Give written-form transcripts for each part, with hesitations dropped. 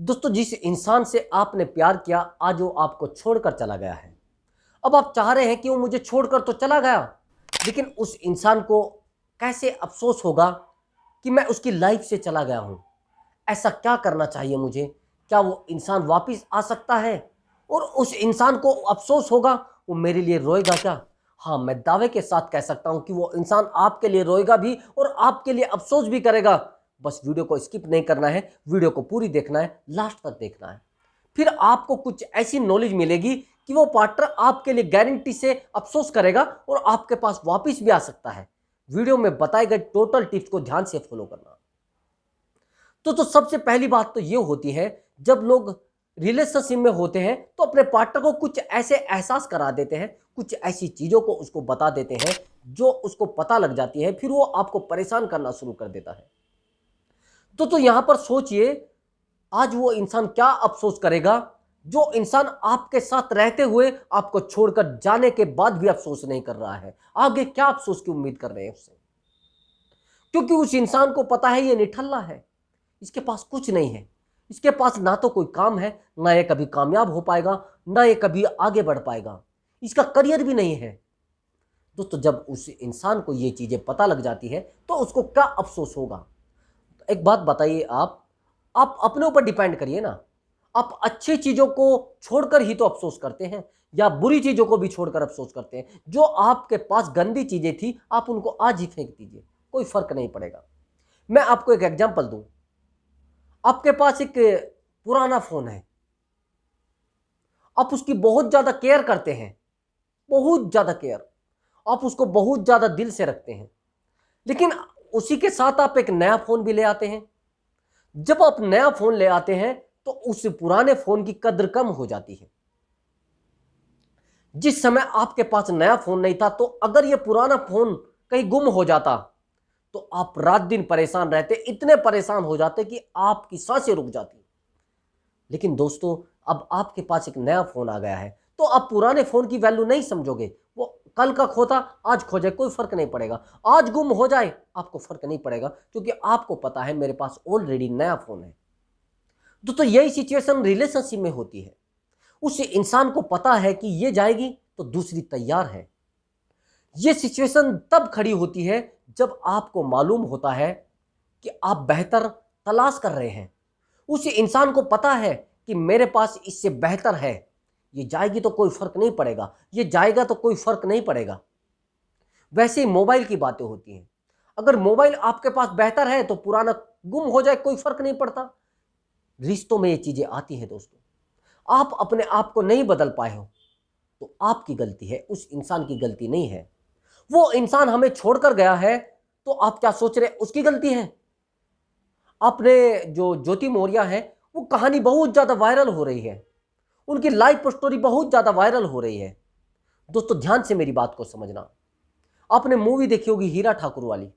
दोस्तों, जिस इंसान से आपने प्यार किया, आज वो आपको छोड़कर चला गया है। अब आप चाह रहे हैं कि वो मुझे छोड़कर तो चला गया, लेकिन उस इंसान को कैसे अफसोस होगा कि मैं उसकी लाइफ से चला गया हूं। ऐसा क्या करना चाहिए मुझे? क्या वो इंसान वापस आ सकता है? और उस इंसान को अफसोस होगा, वो मेरे लिए रोएगा क्या? हाँ, मैं दावे के साथ कह सकता हूं कि वो इंसान आपके लिए रोएगा भी और आपके लिए अफसोस भी करेगा। बस वीडियो को स्किप नहीं करना है, वीडियो को पूरी देखना है, लास्ट तक देखना है। फिर आपको कुछ ऐसी नॉलेज मिलेगी कि वो पार्टनर आपके लिए गारंटी से अफसोस करेगा और आपके पास वापस भी आ सकता है। वीडियो में बताए गए टोटल टिप्स को ध्यान से फॉलो करना। तो सबसे पहली बात तो ये होती है, जब लोग रिलेशनशिप में होते हैं तो अपने पार्टनर को कुछ ऐसे एहसास करा देते हैं, कुछ ऐसी चीजों को उसको बता देते हैं जो उसको पता लग जाती है, फिर वो आपको परेशान करना शुरू कर देता है। तो यहां पर सोचिए, आज वो इंसान क्या अफसोस करेगा जो इंसान आपके साथ रहते हुए आपको छोड़कर जाने के बाद भी अफसोस नहीं कर रहा है। आगे क्या अफसोस की उम्मीद कर रहे हैं उससे? क्योंकि उस इंसान को पता है ये निठल्ला है, इसके पास कुछ नहीं है, इसके पास ना तो कोई काम है, ना ये कभी कामयाब हो पाएगा, ना ये कभी आगे बढ़ पाएगा, इसका करियर भी नहीं है। दोस्तों, जब उस इंसान को ये चीजें पता लग जाती है तो उसको क्या अफसोस होगा? एक बात बताइए, आप अपने ऊपर डिपेंड करिए ना। आप अच्छी चीजों को छोड़कर ही तो अफसोस करते हैं, या बुरी चीजों को भी छोड़कर अफसोस करते हैं। जो आपके पास गंदी चीजें थी, आप उनको आज ही फेंक दीजिए, कोई फर्क नहीं पड़ेगा। मैं आपको एक एग्जांपल दूं। आपके पास एक पुराना फोन है, आप उसकी बहुत ज्यादा केयर करते हैं, बहुत ज्यादा केयर, आप उसको बहुत ज्यादा दिल से रखते हैं, लेकिन उसी के साथ आप एक नया फोन भी ले आते हैं। जब आप नया फोन ले आते हैं तो उस पुराने फोन की कद्र कम हो जाती है। जिस समय आपके पास नया फोन नहीं था, तो अगर यह पुराना फोन कहीं गुम हो जाता तो आप रात दिन परेशान रहते, इतने परेशान हो जाते कि आपकी सांसें रुक जाती। लेकिन दोस्तों, अब आपके पास एक नया फोन आ गया है तो आप पुराने फोन की वैल्यू नहीं समझोगे। वो कल का खोता आज खो जाए, कोई फर्क नहीं पड़ेगा। आज गुम हो जाए, आपको फर्क नहीं पड़ेगा, क्योंकि आपको पता है मेरे पास ऑलरेडी नया फोन है। दोस्तों, यही सिचुएशन रिलेशनशिप में होती है। उस इंसान को पता है कि ये जाएगी तो दूसरी तैयार है। ये सिचुएशन तब खड़ी होती है जब आपको मालूम होता है कि आप बेहतर तलाश कर रहे हैं। उस इंसान को पता है कि मेरे पास इससे बेहतर है, ये जाएगी तो कोई फर्क नहीं पड़ेगा, ये जाएगा तो कोई फर्क नहीं पड़ेगा। वैसे ही मोबाइल की बातें होती हैं। अगर मोबाइल आपके पास बेहतर है तो पुराना गुम हो जाए, कोई फर्क नहीं पड़ता। रिश्तों में ये चीजें आती हैं दोस्तों। आप अपने आप को नहीं बदल पाए हो तो आपकी गलती है, उस इंसान की गलती नहीं है। वो इंसान हमें छोड़कर गया है तो आप क्या सोच रहे, उसकी गलती है? आपने जो ज्योति मौर्य है, वो कहानी बहुत ज्यादा वायरल हो रही है, उनकी लाइफ स्टोरी बहुत ज्यादा वायरल हो रही है। दोस्तों, ध्यान से मेरी बात को समझना। आपने मूवी देखी होगी हीरा ठाकुर वाली।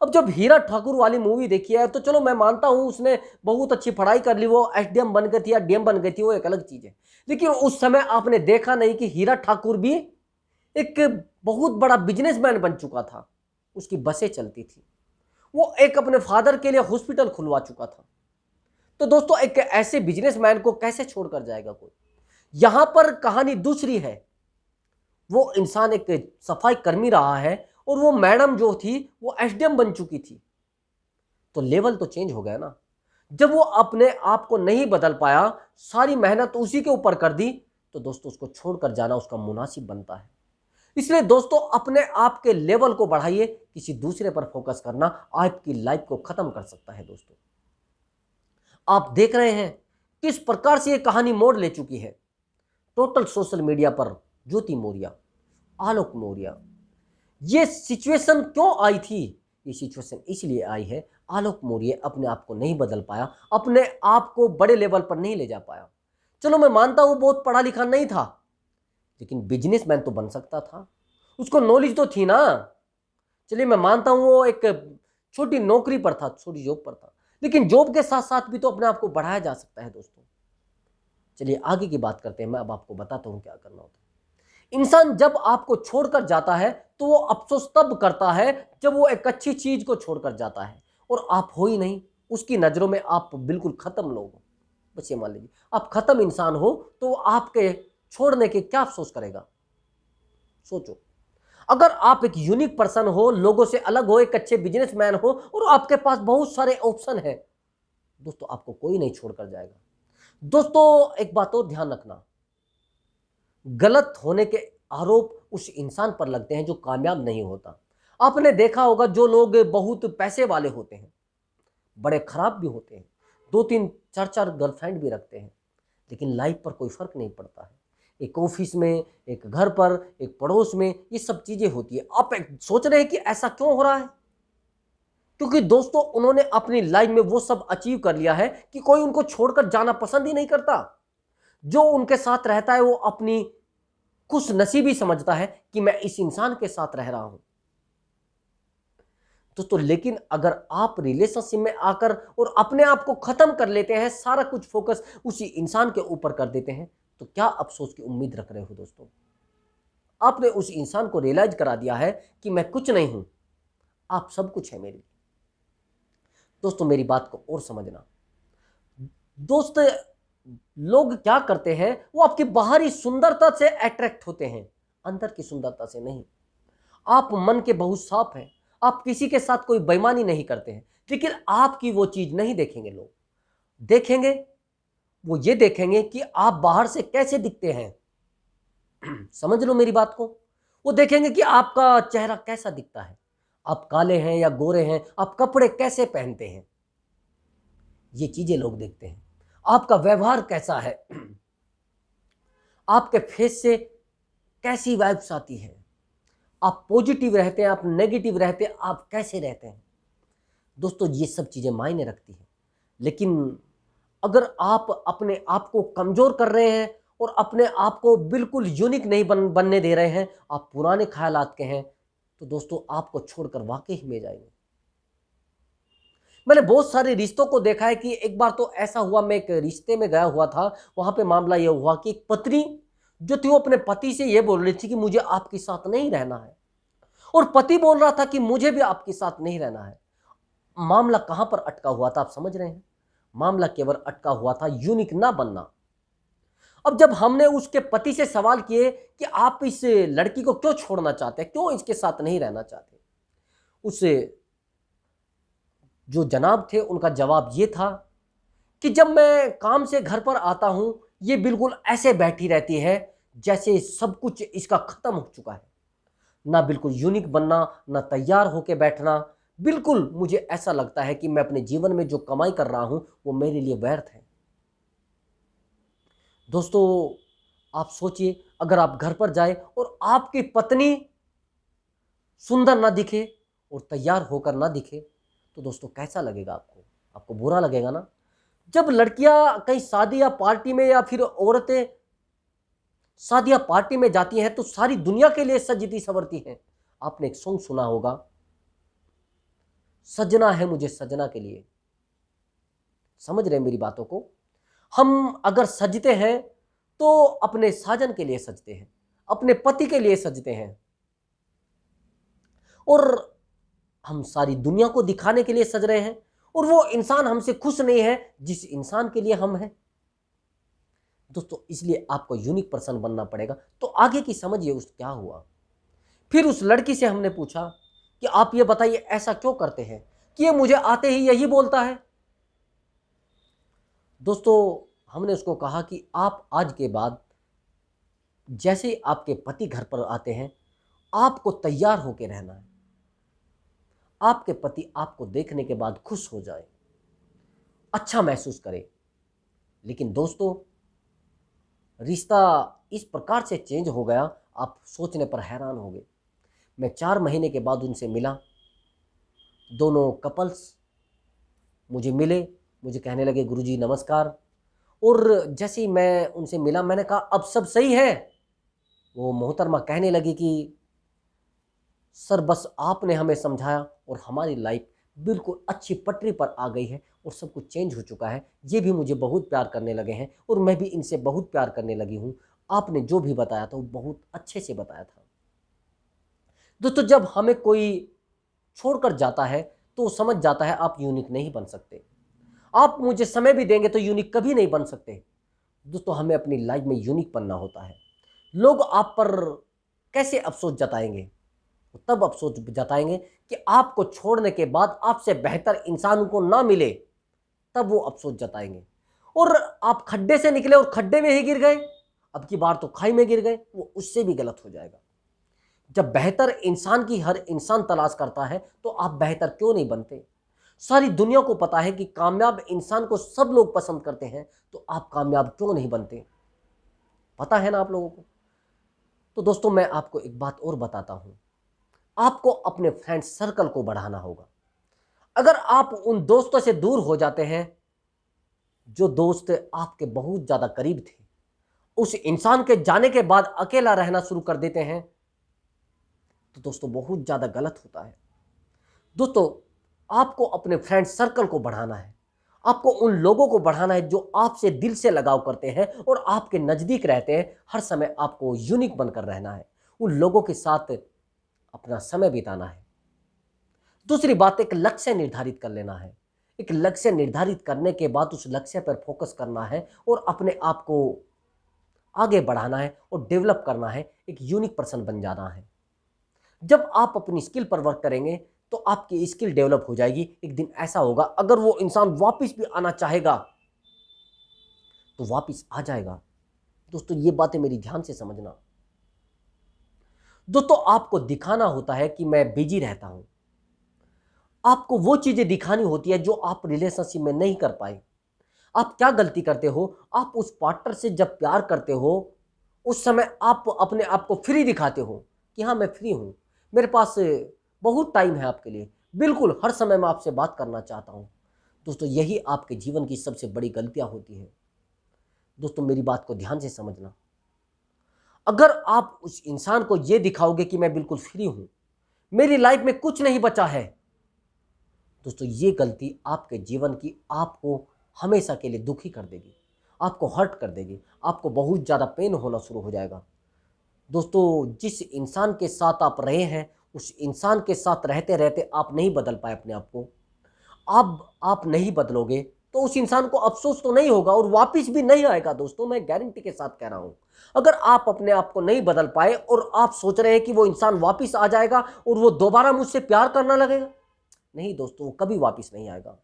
अब जब हीरा ठाकुर वाली मूवी देखी है तो चलो मैं मानता हूं उसने बहुत अच्छी पढ़ाई कर ली, वो एसडीएम बन गई थी या डीएम बन गई थी, वो एक अलग चीज है। लेकिन उस समय आपने देखा नहीं कि हीरा ठाकुर भी एक बहुत बड़ा बिजनेसमैन बन चुका था। उसकी बसें चलती थी, वो एक अपने फादर के लिए हॉस्पिटल खुलवा चुका था। तो दोस्तों, एक ऐसे बिजनेसमैन को कैसे छोड़कर जाएगा कोई? यहां पर कहानी दूसरी है। वो इंसान एक सफाई कर्मी रहा है और वो मैडम जो थी वो एसडीएम बन चुकी थी। तो लेवल तो चेंज हो गया ना। जब वो अपने आप को नहीं बदल पाया, सारी मेहनत उसी के ऊपर कर दी, तो दोस्तों उसको छोड़कर जाना उसका मुनासिब बनता है। इसलिए दोस्तों, अपने आप के लेवल को बढ़ाइए, किसी दूसरे पर फोकस करना आपकी लाइफ को खत्म कर सकता है। दोस्तों, आप देख रहे हैं किस प्रकार से ये कहानी मोड़ ले चुकी है। टोटल सोशल मीडिया पर ज्योति मौर्य, आलोक मौर्य, ये सिचुएशन क्यों आई थी? ये सिचुएशन इसलिए आई है, आलोक मौर्य अपने आप को नहीं बदल पाया, अपने आप को बड़े लेवल पर नहीं ले जा पाया। चलो मैं मानता हूं बहुत पढ़ा लिखा नहीं था, लेकिन बिजनेसमैन तो बन सकता था, उसको नॉलेज तो थी ना। चलिए मैं मानता हूं वो एक छोटी नौकरी पर था, छोटी जॉब पर था, लेकिन जॉब के साथ साथ भी तो अपने आप को बढ़ाया जा सकता है। दोस्तों, चलिए आगे की बात करते हैं। मैं अब आपको बताता हूं क्या करना होता है। इंसान जब आपको छोड़कर जाता है तो वो अफसोस तब करता है जब वो एक अच्छी चीज को छोड़कर जाता है और आप हो ही नहीं, उसकी नजरों में आप बिल्कुल खत्म लोग हो। बस ये मान लीजिए आप खत्म इंसान हो तो आपके छोड़ने के क्या अफसोस करेगा? सोचो। अगर आप एक यूनिक पर्सन हो, लोगों से अलग हो, एक अच्छे बिजनेसमैन हो और आपके पास बहुत सारे ऑप्शन है, दोस्तों आपको कोई नहीं छोड़कर जाएगा। दोस्तों एक बात और ध्यान रखना, गलत होने के आरोप उस इंसान पर लगते हैं जो कामयाब नहीं होता। आपने देखा होगा जो लोग बहुत पैसे वाले होते हैं, बड़े खराब भी होते हैं, 2-3 4-4 गर्लफ्रेंड भी रखते हैं, लेकिन लाइफ पर कोई फर्क नहीं पड़ता है। एक ऑफिस में, एक घर पर, एक पड़ोस में ये सब चीजें होती है। आप सोच रहे हैं कि ऐसा क्यों हो रहा है? क्योंकि दोस्तों उन्होंने अपनी लाइफ में वो सब अचीव कर लिया है कि कोई उनको छोड़कर जाना पसंद ही नहीं करता। जो उनके साथ रहता है वो अपनी खुश नसीबी समझता है कि मैं इस इंसान के साथ रह रहा हूं। दोस्तों लेकिन अगर आप रिलेशनशिप में आकर और अपने आप को खत्म कर लेते हैं, सारा कुछ फोकस उसी इंसान के ऊपर कर देते हैं, तो क्या अफसोस की उम्मीद रख रहे हो दोस्तों? आपने उस इंसान को रियलाइज करा दिया है कि मैं कुछ नहीं हूं, आप सब कुछ है मेरे लिए। दोस्तों मेरी बात को और समझना। दोस्त लोग क्या करते हैं, वो आपकी बाहरी सुंदरता से अट्रैक्ट होते हैं, अंदर की सुंदरता से नहीं। आप मन के बहुत साफ हैं, आप किसी के साथ कोई बेईमानी नहीं करते हैं, लेकिन आपकी वो चीज नहीं देखेंगे। लोग देखेंगे, वो ये देखेंगे कि आप बाहर से कैसे दिखते हैं। समझ लो मेरी बात को। वो देखेंगे कि आपका चेहरा कैसा दिखता है, आप काले हैं या गोरे हैं, आप कपड़े कैसे पहनते हैं, ये चीजें लोग देखते हैं। आपका व्यवहार कैसा है, आपके फेस से कैसी वाइब्स आती है, आप पॉजिटिव रहते हैं, आप नेगेटिव रहते हैं, आप कैसे रहते हैं। दोस्तों ये सब चीजें मायने रखती हैं। लेकिन अगर आप अपने आप को कमजोर कर रहे हैं और अपने आप को बिल्कुल यूनिक नहीं बनने दे रहे हैं, आप पुराने ख्यालात के हैं, तो दोस्तों आपको छोड़कर वाकई ही में जाएंगे। मैंने बहुत सारे रिश्तों को देखा है कि एक बार तो ऐसा हुआ, मैं एक रिश्ते में गया हुआ था, वहां पे मामला यह हुआ कि एक पत्नी जो थी वो अपने पति से यह बोल रही थी कि मुझे आपके साथ नहीं रहना है, और पति बोल रहा था कि मुझे भी आपके साथ नहीं रहना है। मामला कहां पर अटका हुआ था आप समझ रहे हैं? मामला केवल अटका हुआ था यूनिक ना बनना। अब जब हमने उसके पति से सवाल किए कि आप इस लड़की को क्यों छोड़ना चाहते हैं, क्यों इसके साथ नहीं रहना चाहते, उससे जो जनाब थे उनका जवाब ये था कि जब मैं काम से घर पर आता हूं, ये बिल्कुल ऐसे बैठी रहती है जैसे सब कुछ इसका खत्म हो चुका है। ना बिल्कुल यूनिक बनना, ना तैयार होके बैठना, बिल्कुल मुझे ऐसा लगता है कि मैं अपने जीवन में जो कमाई कर रहा हूं वो मेरे लिए व्यर्थ है। दोस्तों आप सोचिए, अगर आप घर पर जाए और आपकी पत्नी सुंदर ना दिखे और तैयार होकर ना दिखे, तो दोस्तों कैसा लगेगा आपको? आपको बुरा लगेगा ना। जब लड़कियां कहीं शादी या पार्टी में, या फिर औरतें शादी या पार्टी में जाती हैं, तो सारी दुनिया के लिए सजती संवरती हैं। आपने एक सॉन्ग सुना होगा, सजना है मुझे सजना के लिए। समझ रहे हैं मेरी बातों को? हम अगर सजते हैं तो अपने साजन के लिए सजते हैं, अपने पति के लिए सजते हैं, और हम सारी दुनिया को दिखाने के लिए सज रहे हैं, और वो इंसान हमसे खुश नहीं है जिस इंसान के लिए हम हैं। दोस्तों इसलिए आपको यूनिक पर्सन बनना पड़ेगा। तो आगे की समझिए उस क्या हुआ। फिर उस लड़की से हमने पूछा कि आप ये बताइए ऐसा क्यों करते हैं कि ये मुझे आते ही यही बोलता है। दोस्तों हमने उसको कहा कि आप आज के बाद जैसे आपके पति घर पर आते हैं, आपको तैयार होकर रहना है। आपके पति आपको देखने के बाद खुश हो जाए, अच्छा महसूस करे। लेकिन दोस्तों रिश्ता इस प्रकार से चेंज हो गया, आप सोचने पर हैरान होंगे। मैं 4 महीने के बाद उनसे मिला, दोनों कपल्स मुझे मिले, मुझे कहने लगे गुरुजी नमस्कार। और जैसे ही मैं उनसे मिला, मैंने कहा अब सब सही है। वो मोहतरमा कहने लगी कि सर बस आपने हमें समझाया और हमारी लाइफ बिल्कुल अच्छी पटरी पर आ गई है और सब कुछ चेंज हो चुका है। ये भी मुझे बहुत प्यार करने लगे हैं और मैं भी इनसे बहुत प्यार करने लगी हूँ। आपने जो भी बताया था वो बहुत अच्छे से बताया था। दोस्तों जब हमें कोई छोड़कर जाता है तो समझ जाता है आप यूनिक नहीं बन सकते। आप मुझे समय भी देंगे तो यूनिक कभी नहीं बन सकते। दोस्तों, हमें अपनी लाइफ में यूनिक बनना होता है। लोग आप पर कैसे अफसोस जताएंगे? तब अफसोस जताएंगे कि आपको छोड़ने के बाद आपसे बेहतर इंसान को ना मिले, तब वो अफसोस जताएंगे। और आप खड्डे से निकले और खड्डे में ही गिर गए, अब की बार तो खाई में गिर गए, वो उससे भी गलत हो जाएगा। जब बेहतर इंसान की हर इंसान तलाश करता है तो आप बेहतर क्यों नहीं बनते? सारी दुनिया को पता है कि कामयाब इंसान को सब लोग पसंद करते हैं, तो आप कामयाब क्यों नहीं बनते? पता है ना आप लोगों को। तो दोस्तों, मैं आपको एक बात और बताता हूं, आपको अपने फ्रेंड सर्कल को बढ़ाना होगा। अगर आप उन दोस्तों से दूर हो जाते हैं जो दोस्त आपके बहुत ज्यादा करीब थे, उस इंसान के जाने के बाद अकेला रहना शुरू कर देते हैं, तो दोस्तों बहुत ज्यादा गलत होता है। दोस्तों, आपको अपने फ्रेंड सर्कल को बढ़ाना है। आपको उन लोगों को बढ़ाना है जो आपसे दिल से लगाव करते हैं और आपके नजदीक रहते हैं। हर समय आपको यूनिक बनकर रहना है, उन लोगों के साथ अपना समय बिताना है। दूसरी बात, एक लक्ष्य निर्धारित कर लेना है। एक लक्ष्य निर्धारित करने के बाद उस लक्ष्य पर फोकस करना है और अपने आप को आगे बढ़ाना है और डेवलप करना है, एक यूनिक पर्सन बन जाना है। जब आप अपनी स्किल पर वर्क करेंगे तो आपकी स्किल डेवलप हो जाएगी। एक दिन ऐसा होगा, अगर वो इंसान वापस भी आना चाहेगा तो वापस आ जाएगा। दोस्तों, ये बातें मेरी ध्यान से समझना। दोस्तों, आपको दिखाना होता है कि मैं बिजी रहता हूं। आपको वो चीजें दिखानी होती है जो आप रिलेशनशिप में नहीं कर पाए। आप क्या गलती करते हो? आप उस पार्टनर से जब प्यार करते हो उस समय आप अपने आप को फ्री दिखाते हो कि हाँ, मैं फ्री हूं, मेरे पास बहुत टाइम है आपके लिए, बिल्कुल हर समय मैं आपसे बात करना चाहता हूं। दोस्तों, यही आपके जीवन की सबसे बड़ी गलतियां होती है। दोस्तों, मेरी बात को ध्यान से समझना। अगर आप उस इंसान को यह दिखाओगे कि मैं बिल्कुल फ्री हूं, मेरी लाइफ में कुछ नहीं बचा है, दोस्तों ये गलती आपके जीवन की आपको हमेशा के लिए दुखी कर देगी, आपको हर्ट कर देगी, आपको बहुत ज़्यादा पेन होना शुरू हो जाएगा। दोस्तों, जिस इंसान के साथ आप रहे हैं उस इंसान के साथ रहते रहते आप नहीं बदल पाए अपने आप को, अब आप नहीं बदलोगे तो उस इंसान को अफसोस तो नहीं होगा और वापस भी नहीं आएगा। दोस्तों, मैं गारंटी के साथ कह रहा हूं, अगर आप अपने आप को नहीं बदल पाए और आप सोच रहे हैं कि वो इंसान वापस आ जाएगा और वो दोबारा मुझसे प्यार करना लगेगा, नहीं दोस्तों, वो कभी वापस नहीं आएगा।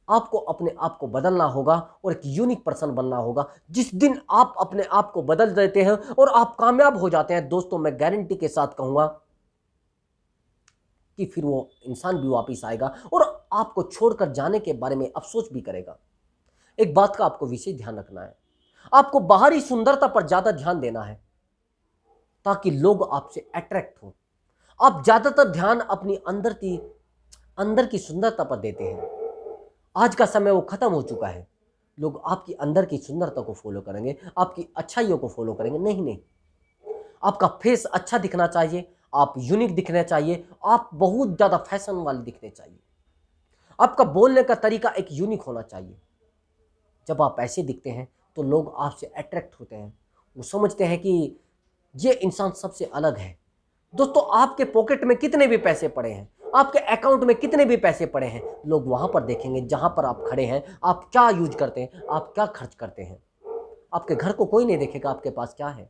आपको अपने आप को बदलना होगा और एक यूनिक पर्सन बनना होगा। जिस दिन आप अपने आप को बदल देते हैं और आप कामयाब हो जाते हैं, दोस्तों मैं गारंटी के साथ कहूंगा कि फिर वो इंसान भी वापस आएगा और आपको छोड़कर जाने के बारे में अफसोस भी करेगा। एक बात का आपको विशेष ध्यान रखना है, आपको बाहरी सुंदरता पर ज्यादा ध्यान देना है ताकि लोग आपसे अट्रैक्ट हो। आप ज्यादातर ध्यान अपनी अंदर की सुंदरता पर देते हैं। आज का समय वो खत्म हो चुका है। लोग आपकी अंदर की सुंदरता को फॉलो करेंगे, आपकी अच्छाइयों को फॉलो करेंगे। नहीं नहीं, आपका फेस अच्छा दिखना चाहिए, आप यूनिक दिखना चाहिए, आप बहुत ज्यादा फैशन वाले दिखने चाहिए, आपका बोलने का तरीका एक यूनिक होना चाहिए। जब आप ऐसे दिखते हैं तो लोग आपसे अट्रैक्ट होते हैं, वो समझते हैं कि ये इंसान सबसे अलग है। दोस्तों, आपके पॉकेट में कितने भी पैसे पड़े हैं, आपके अकाउंट में कितने भी पैसे पड़े हैं, लोग वहां पर देखेंगे जहां पर आप खड़े हैं, आप क्या यूज करते हैं, आप क्या खर्च करते हैं। आपके घर को कोई नहीं देखेगा आपके पास क्या है,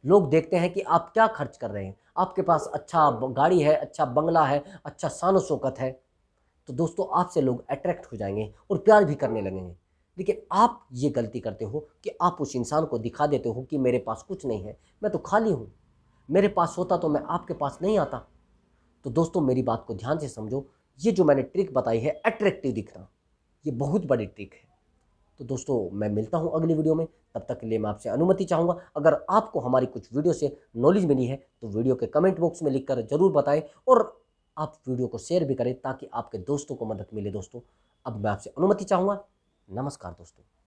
लोग देखते हैं कि आप क्या खर्च कर रहे हैं। आपके पास अच्छा गाड़ी है, अच्छा बंगला है, अच्छा शान शौकत है, तो दोस्तों आपसे लोग अट्रैक्ट हो जाएंगे और प्यार भी करने लगेंगे। लेकिन आप ये गलती करते हो कि आप उस इंसान को दिखा देते हो कि मेरे पास कुछ नहीं है, मैं तो खाली हूँ, मेरे पास होता तो मैं आपके पास नहीं आता। तो दोस्तों, मेरी बात को ध्यान से समझो, ये जो मैंने ट्रिक बताई है अट्रैक्टिव दिखना, ये बहुत बड़ी ट्रिक है। तो दोस्तों, मैं मिलता हूं अगली वीडियो में, तब तक के लिए मैं आपसे अनुमति चाहूँगा। अगर आपको हमारी कुछ वीडियो से नॉलेज मिली है तो वीडियो के कमेंट बॉक्स में लिखकर जरूर बताएं और आप वीडियो को शेयर भी करें ताकि आपके दोस्तों को मदद मिले। दोस्तों, अब मैं आपसे अनुमति चाहूँगा। नमस्कार दोस्तों।